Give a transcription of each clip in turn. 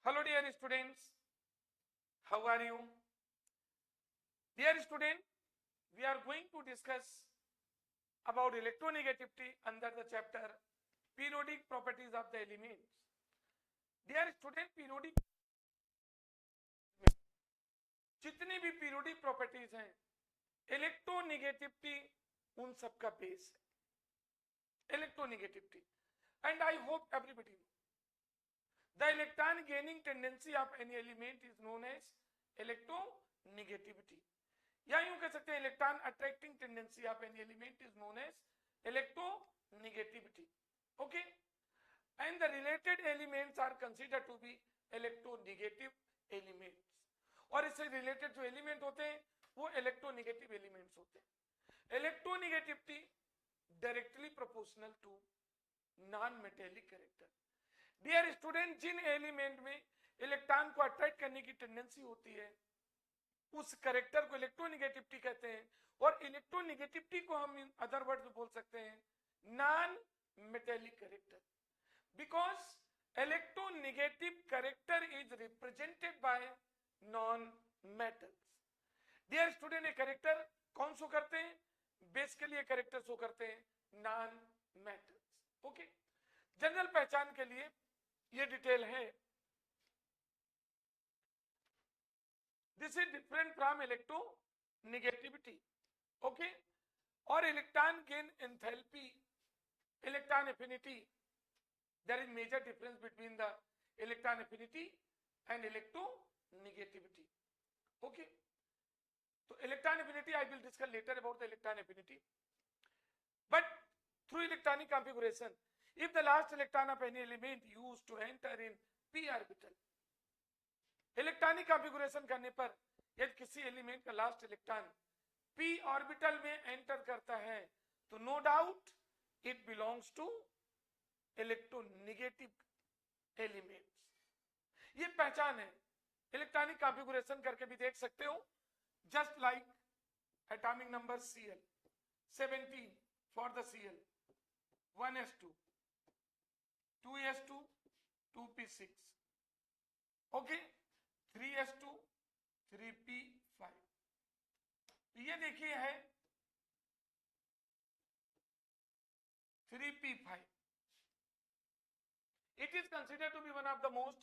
Hello dear students, how are you? Dear student, we are going to discuss about electronegativity under the chapter periodic properties of the elements. Dear student, periodic जितनी भी periodic properties हैं, electronegativity उन सब का base है. Electronegativity, and I hope everybody knows. The electron gaining tendency of any element is known as electronegativity. या यूं कह सकते हैं electron attracting tendency of any element is known as electronegativity. Okay, and the related elements are considered to be electronegative elements. और इससे related जो element होते हैं वो इलेक्ट्रोनेगेटिव एलिमेंट्स होते हैं. Electronegativity directly proportional to non metallic character. Dear student, जिन element में इलेक्ट्रॉन को अट्रैक्ट करने की टेंडेंसी होती है उस कैरेक्टर को इलेक्ट्रोनेगेटिविटी कहते हैं. और इलेक्ट्रोनेगेटिविटी को हम इन अदर वर्ड में बोल सकते हैं non metallic character, because electronegative character is represented by non metals. Dear student, ये कैरेक्टर कौन शो करते हैं? बेसिकली ये कैरेक्टर शो करते हैं नॉन मेटल्स. ओके, जनरल पहचान के लिए ये डिटेल है. This is different from electronegativity. Okay, or electron gain enthalpy, electron affinity. There is major difference between the electron affinity and electronegativity. Okay, so electron affinity I will discuss later about the electron affinity. But through electronic configuration, if the last electron of any element used to enter in p orbital, electronic configuration करने पर यदि किसी element का last electron p orbital में enter करता है तो no doubt it belongs to electronegative elements. ये पहचान है. इलेक्ट्रॉनिक कॉन्फ़िगरेशन करके भी देख सकते हो. Just like atomic number Cl 17 for the Cl 1s2 2s2 2p6. Okay, 3s2 3p5. ये देखिए है 3p5. It is considered to be one of the most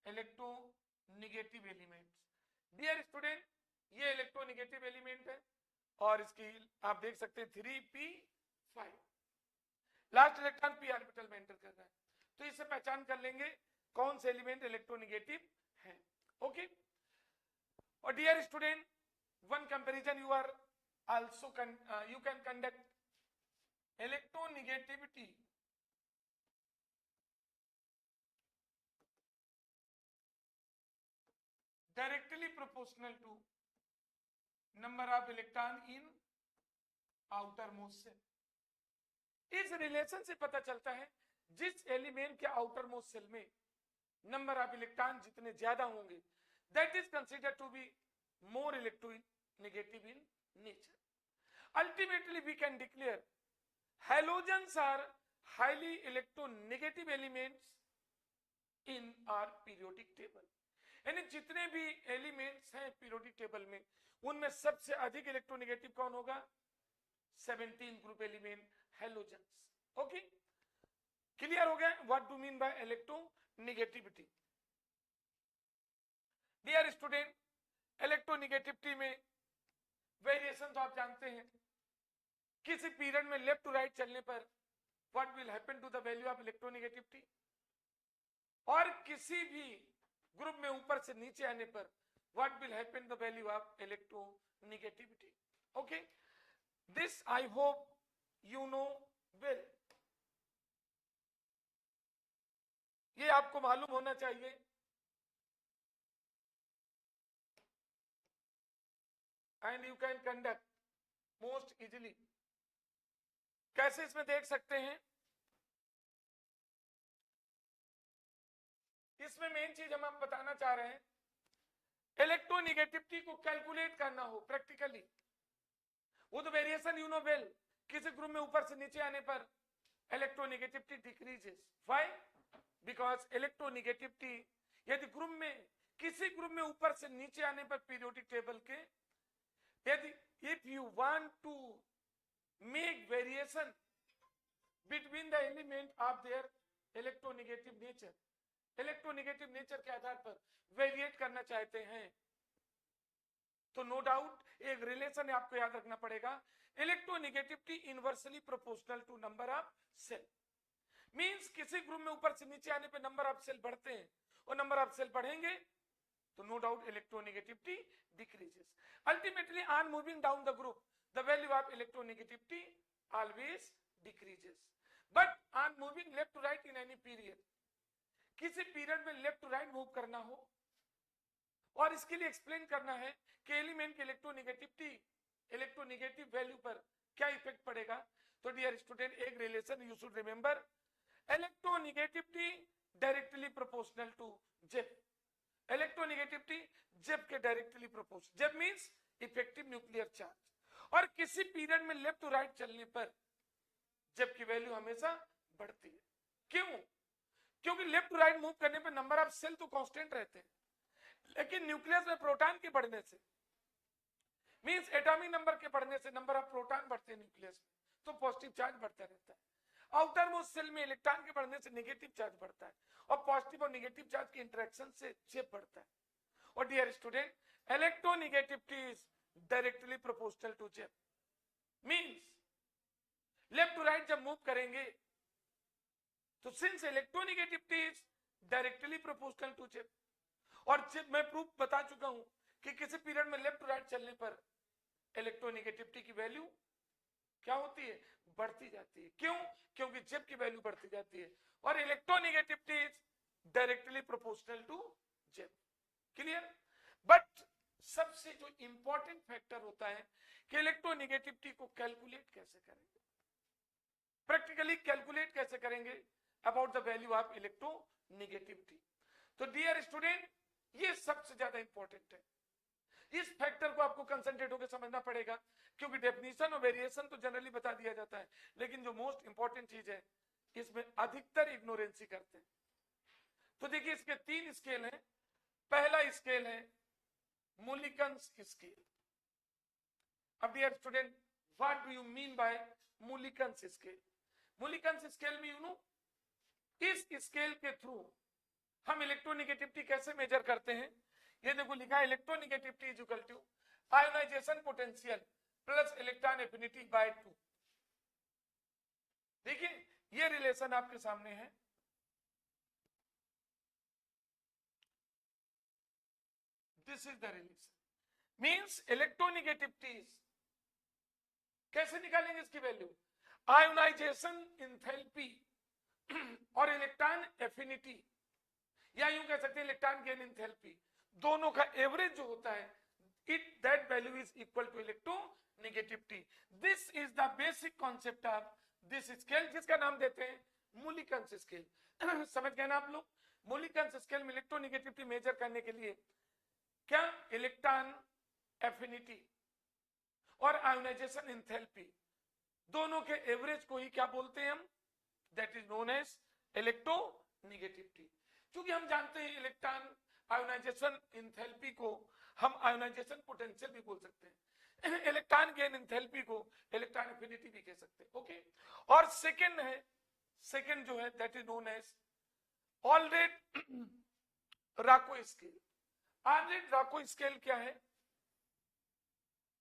electronegative elements. Dear student, ये इलेक्ट्रोनेगेटिव एलिमेंट है और इसकी आप देख सकते हैं 3p5. Last electron p orbital में एंटर कर रहा है तो इससे पहचान कर लेंगे कौन से एलिमेंट इलेक्ट्रोनेगेटिव है. ओके, और dear student, one comparison you are also you can conduct electronegativity directly proportional to number of electron in outer most shell. इस रिलेशन से पता चलता है जिस एलिमेंट के आउटर मोस्ट सेल में नंबर ऑफ इलेक्ट्रॉन जितने ज्यादा होंगे that is considered to be more electronegative in nature. Ultimately we can declare halogens are highly electronegative elements in our periodic table. यानी जितने भी एलिमेंट्स हैं पीरियोडिक टेबल में उनमें सबसे अधिक इलेक्ट्रोनेगेटिव कौन होगा? 17 group element halogens. Okay, clear हो गया what do mean by electronegativity. Dear student, electronegativity में वेरिएशन तो आप जानते हैं. किसी पीरियड में लेफ्ट टू राइट चलने पर what will happen to the value of electronegativity, और किसी भी ग्रुप में ऊपर से नीचे आने पर what will happen the value of electronegativity. Okay, this I hope you know well. ये आपको मालूम होना चाहिए. And you can conduct most easily. कैसे इसमें देख सकते हैं? इसमें मेन चीज हम बताना चाह रहे हैं, इलेक्ट्रोनेगेटिविटी को कैलकुलेट करना हो प्रैक्टिकली वो तो वेरिएशन यू नो वेल. किसी ग्रुप में ऊपर से नीचे आने पर electronegativity decreases. Why? because electronegativity यदि ग्रुप में किसी ग्रुप में ऊपर से नीचे आने पर पीरियोडिक टेबल के, यदि if you want to make variation between the element of their electronegative nature, electronegative nature के आधार पर वेरिएट करना चाहते हैं, तो नो डाउट एक रिलेशन है, आपको याद रखना पड़ेगा, electronegativity inversely proportional to number of shell. Means किसी ग्रुप में ऊपर से नीचे आने पे नंबर ऑफ सेल बढ़ते हैं और नंबर ऑफ सेल बढ़ेंगे तो no doubt electronegativity decreases. Ultimately on moving down the group the value of electronegativity always decreases, but on moving left to right in any period, किसी period में left to right move करना हो और इसके लिए explain करना है कि एलिमेंट की इलेक्ट्रोनेगेटिविटी, इलेक्ट्रोनेगेटिव वैल्यू पर क्या इफेक्ट पड़ेगा, तो डियर स्टूडेंट एक relation you should remember, electronegativity directly proportional to Zeff, electronegativity Zeff के directly proportional, Zeff means effective nuclear charge, और किसी पीरियड में लेफ्ट टू राइट चलने पर जेब की वैल्यू हमेशा बढ़ती है। क्यों? क्योंकि लेफ्ट टू राइट मूव करने पर नंबर ऑफ सेल तो कांस्टेंट रहते हैं, लेकिन न्यूक्लियस में प्रोटॉन के बढ़ने से, मींस एटॉमिक नंबर के बढ़ने से नंबर ऑफ प्रोटॉन बढ़ते हैं न्यूक्लियस में, तो पॉजिटिव चार्ज बढ़ता रहता है। आउटर मोस्ट सेल में इलेक्ट्रॉन के बढ़ने से नेगेटिव चार्ज बढ़ता है और पॉजिटिव और नेगेटिव चार्ज के इंटरेक्शन से जेब बढ़ता है। और dear student electronegativity is directly proportional to Zeff, means left to right जब मूव करेंगे तो since electronegativity is directly proportional to Zeff, और जब मैं प्रूफ बता चुका हूं कि किसी पीरियड में लेफ्ट टू राइट चलने पर इलेक्ट्रोनेगेटिविटी की वैल्यू क्या होती है, बढ़ती जाती है। क्यों? क्योंकि जेब की वैल्यू बढ़ती जाती है और electronegativity is directly proportional to Zeff. Clear? But सबसे जो इंपॉर्टेंट फैक्टर होता है कि इलेक्ट्रोनेगेटिविटी को कैलकुलेट कैसे करेंगे, प्रैक्टिकली कैलकुलेट कैसे करेंगे about the value of electronegativity. तो डियर स्टूडेंट ये सबसे ज्यादा इंपॉर्टेंट है, इस फैक्टर को आपको कंसंट्रेट होकर समझना पड़ेगा, क्योंकि डेफिनेशन और वेरिएशन तो जनरली बता दिया जाता है, लेकिन जो मोस्ट इंपॉर्टेंट चीज है इसमें अधिकतर इग्नोरेंसी करते हैं। तो देखिए इसके 3 स्केल हैं। पहला स्केल है मूलिकन्स स्केल। अब dear student what do you mean by Mulliken's scale? Mulliken's scale में यू नो इस स्केल के थ्रू हम इलेक्ट्रोनेगेटिविटी कैसे मेजर करते हैं, ये देखो लिखा है electronegativity is equal to ionisation potential plus electron affinity by 2। देखिए ये रिलेशन आपके सामने है, this is the relation, means electronegativity कैसे निकालेंगे इसकी वैल्यू, आयोनाइजेशन इंथैल्पी और इलेक्ट्रॉन एफिनिटी, या यूं कह सकते हैं इलेक्ट्रॉन गेन इंथैल्पी, दोनों का एवरेज जो होता है it that value is equal to electronegativity. This is the basic concept of this scale, जिसका नाम देते हैं मूलिकन्स स्केल। समझ गए ना आप लोग? मूलिकन्स स्केल में इलेक्ट्रोनेगेटिविटी मेजर करने के लिए क्या इलेक्ट्रॉन एफिनिटी और आयोनाइजेशन इंथैल्पी दोनों के एवरेज को ही क्या बोलते हैं हम, that is known as electronegativity. क्योंकि हम जानते हैं इलेक्ट्रॉन आयोनाइजेशन इंथैल्पी को हम आयोनाइजेशन पोटेंशियल भी बोल सकते हैं, इलेक्ट्रॉन गेन इंथैल्पी को इलेक्ट्रॉन एफिनिटी भी कह सकते हैं। ओके, और सेकंड है, सेकंड जो है that is known as Allred Rochow scale. Allred Rochow scale क्या है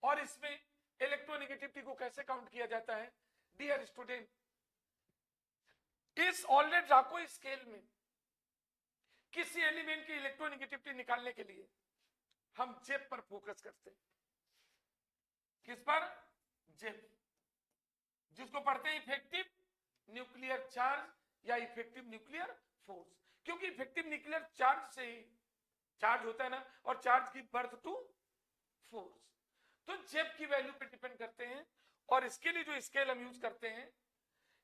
और इसमें इलेक्ट्रोनेगेटिविटी को कैसे काउंट किया जाता है? डियर स्टूडेंट इस ऑलरेड-राको स्केल में किसी एलिमेंट की इलेक्ट्रोनेगेटिविटी निकालने के लिए हम जेब पर फोकस करते हैं। किस पर? जेब, जिसको पढ़ते हैं इफेक्टिव न्यूक्लियर चार्ज या इफेक्टिव न्यूक्लियर फोर्स, क्योंकि इफेक्टिव न्यूक्लियर चार्ज से ही चार्ज होता है ना, और चार्ज की बर्थ टू फोर्स, तो जेब की वैल्यू पे डिपेंड करते हैं। और इसके लिए जो स्केल हम यूज करते हैं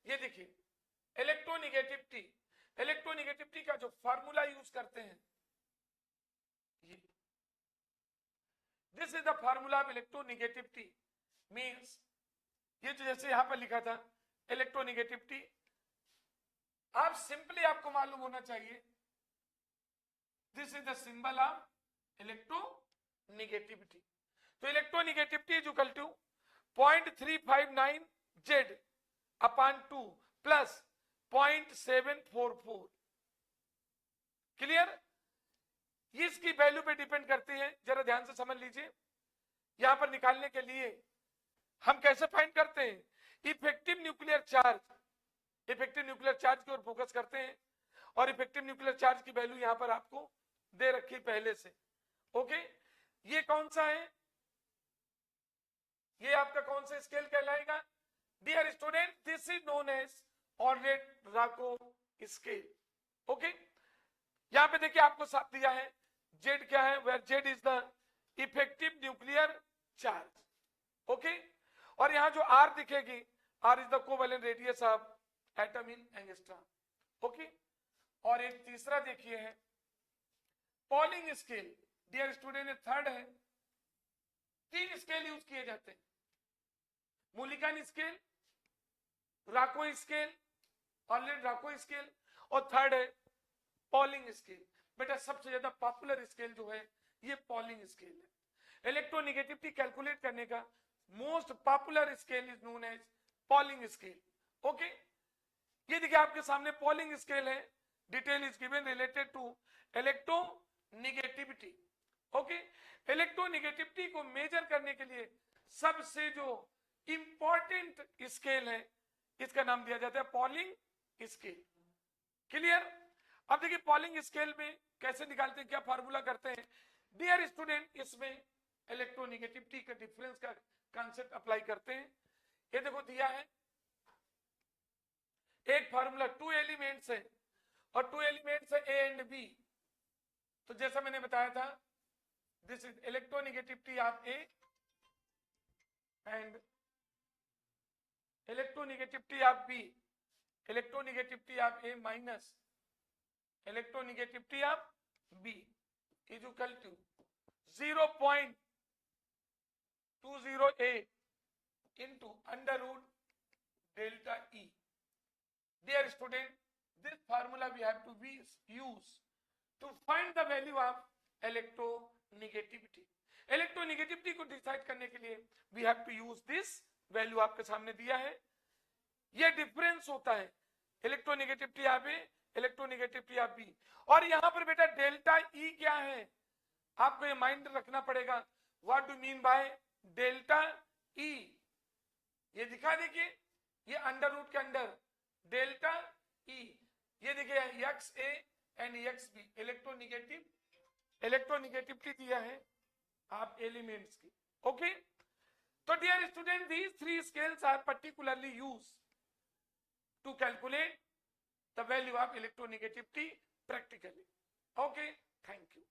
ये देखिए, इलेक्ट्रोनेगेटिविटी, इलेक्ट्रोनेगेटिविटी का जो फार्मूला यूज करते हैं ये, this is the formula of electronegativity, means ये जो जैसे यहां पर लिखा था इलेक्ट्रोनेगेटिविटी, आप सिंपली आपको मालूम होना चाहिए this is the symbol of electronegativity. तो electronegativity is equal to 0.359 Z upon 2 plus 0.744। Clear? इसकी वैल्यू पे डिपेंड करती है, जरा ध्यान से समझ लीजिए। यहां पर निकालने के लिए हम कैसे फाइंड करते हैं? Effective nuclear charge, effective nuclear charge की ओर फोकस करते हैं और इफेक्टिव न्यूक्लियर चार्ज की वैल्यू यहां पर आपको दे रखी पहले से। ओके, ये कौन सा है? ये आपका कौन सा स्केल कहलाएगा? Dear student, this is known as Allred Rochow scale. Okay, यहां पे देखिए आपको साथ दिया है जेड क्या है, where Z is the effective nuclear charge. Okay, और यहां जो आर दिखेगी, R is the covalent radius of atom in angstrom. Okay, और एक तीसरा देखिए है Pauling scale. Dear student, third है, 3 स्केल यूज किए जाते हैं, Mulliken scale, Rochow scale, Allred Rochow scale, और थर्ड है पॉलिंग स्केल। बेटा सबसे ज्यादा पॉपुलर स्केल जो है ये पॉलिंग स्केल है। इलेक्ट्रोनेगेटिविटी कैलकुलेट करने का most popular scale is known as Pauling scale. Okay, ये देखिए आपके सामने पॉलिंग स्केल है, detail is given related to electronegativity. Okay, electronegativity को मेजर करने के लिए सबसे जो इंपॉर्टेंट स्केल है इसका नाम दिया जाता है पॉलिंग स्केल। क्लियर? अब देखिए पॉलिंग स्केल में कैसे निकालते हैं, क्या फार्मूला करते हैं? डियर स्टूडेंट, इसमें इलेक्ट्रोनेगेटिविटी का डिफरेंस का कॉन्सेप्ट अप्लाई करते हैं। ये देखो दिया है एक फार्मूला, 2 एलिमेंट्स है और 2 एलिमेंट्स है ए एंड बी। तो जैसा मैंने बताया था, this is electronegativity of A and electronegativity of B, electronegativity of A minus electronegativity of B is equal to 0.208 into under root delta E. Dear student, this formula we have to use to find the value of electronegativity. Electronegativity को decide करने के लिए we have to use this value आपके सामने दिया है। ये difference होता है electronegativity of A, electronegativity of B. और यहां पर बेटा डेल्टा ई क्या है आपको ये माइंड रखना पड़ेगा। What do mean by delta E? ये दिखा देखिए, ये अंडर रूट के अंदर डेल्टा ई, ये देखिए X A and X B, electronegativity दिया है आप एलिमेंट्स की। ओके, तो dear student, these 3 scales are particularly used to calculate the value of electronegativity practically. Okay, thank you.